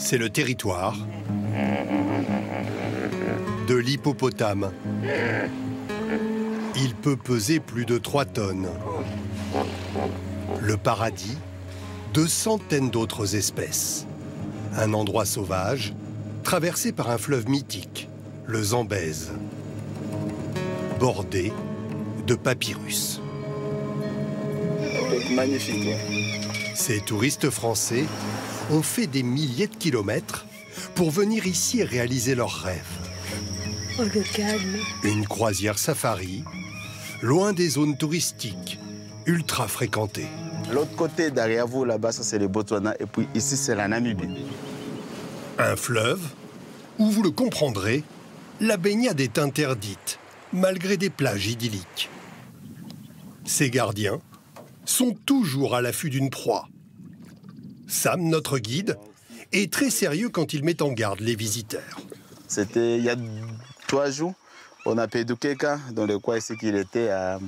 C'est le territoire de l'hippopotame. Il peut peser plus de 3 tonnes. Le paradis de centaines d'autres espèces. Un endroit sauvage, traversé par un fleuve mythique, le Zambèze, bordé de papyrus. Magnifique. Ces touristes français ont fait des milliers de kilomètres pour venir ici et réaliser leurs rêves. Oh, le calme. Une croisière safari, loin des zones touristiques, ultra fréquentées. L'autre côté, derrière vous, là-bas, ça c'est le Botswana, et puis ici, c'est la Namibie. Un fleuve où, vous le comprendrez, la baignade est interdite, malgré des plages idylliques. Ses gardiens sont toujours à l'affût d'une proie. Sam, notre guide, est très sérieux quand il met en garde les visiteurs. C'était il y a 3 jours. On a perdu quelqu'un dans le coin ici qu'il était à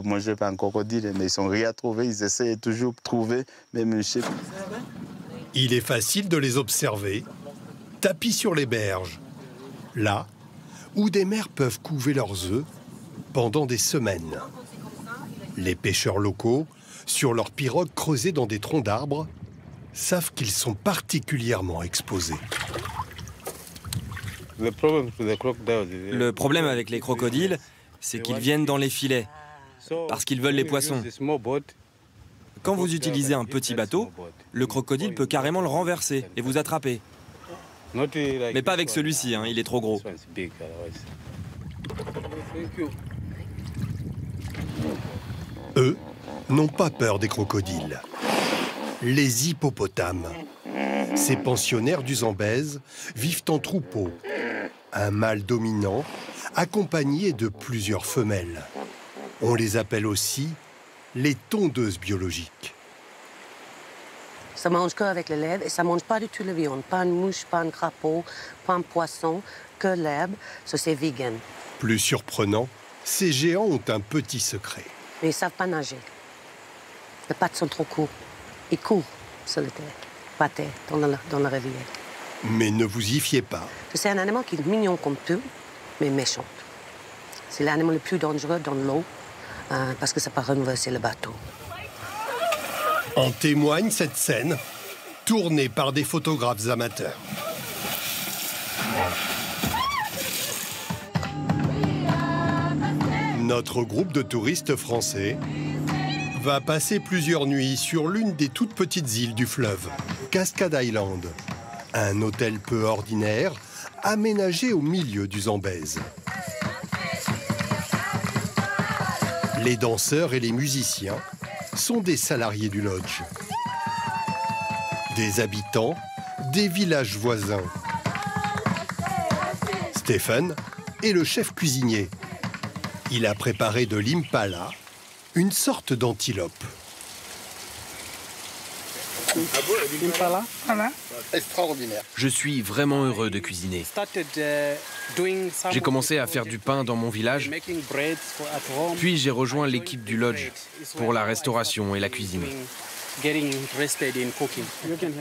manger par un crocodile, mais ils sont rien trouvé. Ils essaient toujours de trouver, même une chef. Il est facile de les observer, tapis sur les berges, là où des mères peuvent couver leurs œufs pendant des semaines. Les pêcheurs locaux, sur leurs pirogues creusées dans des troncs d'arbres, savent qu'ils sont particulièrement exposés. Le problème avec les crocodiles, c'est qu'ils viennent dans les filets, parce qu'ils veulent les poissons. Quand vous utilisez un petit bateau, le crocodile peut carrément le renverser et vous attraper. Mais pas avec celui-ci, hein, il est trop gros. Eux n'ont pas peur des crocodiles. Les hippopotames. Ces pensionnaires du Zambèze vivent en troupeau. Un mâle dominant accompagné de plusieurs femelles. On les appelle aussi les tondeuses biologiques. Ça mange qu'avec le lait et ça mange pas du tout la viande. Pas une mouche, pas un crapaud, pas un poisson, que l'herbe. Ça, c'est vegan. Plus surprenant, ces géants ont un petit secret. Mais ils savent pas nager. Les pattes sont trop courtes. Ils courent sur la terre, pas terre, dans la rivière. Mais ne vous y fiez pas. C'est un animal qui est mignon comme tout, mais méchant. C'est l'animal le plus dangereux dans l'eau, parce que ça peut renverser le bateau. En témoigne cette scène, tournée par des photographes amateurs. Notre groupe de touristes français va passer plusieurs nuits sur l'une des toutes petites îles du fleuve, Cascade Island. Un hôtel peu ordinaire, aménagé au milieu du Zambèze. Les danseurs et les musiciens sont des salariés du lodge. Des habitants des villages voisins. Stephen est le chef cuisinier. Il a préparé de l'impala, une sorte d'antilope. Impala, voilà. Extraordinaire. Je suis vraiment heureux de cuisiner. J'ai commencé à faire du pain dans mon village, puis j'ai rejoint l'équipe du lodge pour la restauration et la cuisine.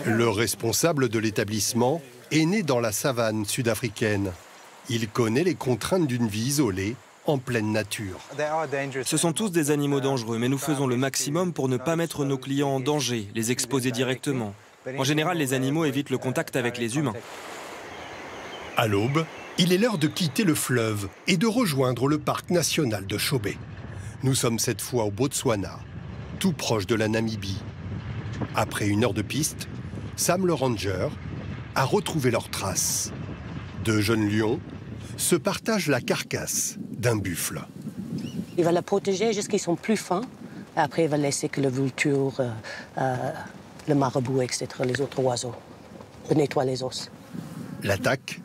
Le responsable de l'établissement est né dans la savane sud-africaine. Il connaît les contraintes d'une vie isolée, en pleine nature. Ce sont tous des animaux dangereux, mais nous faisons le maximum pour ne pas mettre nos clients en danger, les exposer directement. En général, les animaux évitent le contact avec les humains. À l'aube, il est l'heure de quitter le fleuve et de rejoindre le parc national de Chobe. Nous sommes cette fois au Botswana, tout proche de la Namibie. Après 1 heure de piste, Sam le ranger a retrouvé leurs traces. 2 jeunes lions se partagent la carcasse d'un buffle. Il va la protéger jusqu'à ce qu'ils sont plus fins. Après, il va laisser que la vulture, le marabout, etc., les autres oiseaux, nettoient les os. L'attaque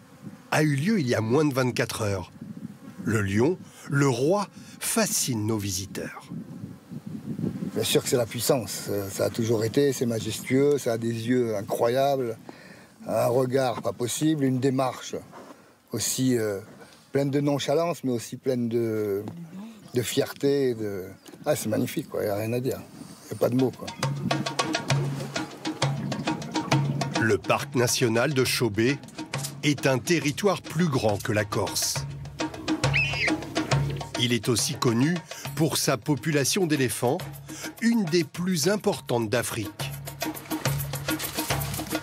a eu lieu il y a moins de 24 heures. Le lion, le roi, fascine nos visiteurs. Bien sûr que c'est la puissance. Ça a toujours été, c'est majestueux, ça a des yeux incroyables, un regard pas possible, une démarche aussi pleine de nonchalance, mais aussi pleine de fierté. Ah, c'est magnifique, quoi. Il n'y a rien à dire. Il n'y a pas de mots, quoi. Le parc national de Chauvet est un territoire plus grand que la Corse. Il est aussi connu pour sa population d'éléphants, une des plus importantes d'Afrique.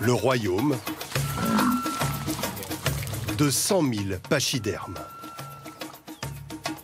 Le royaume de 100 000 pachydermes.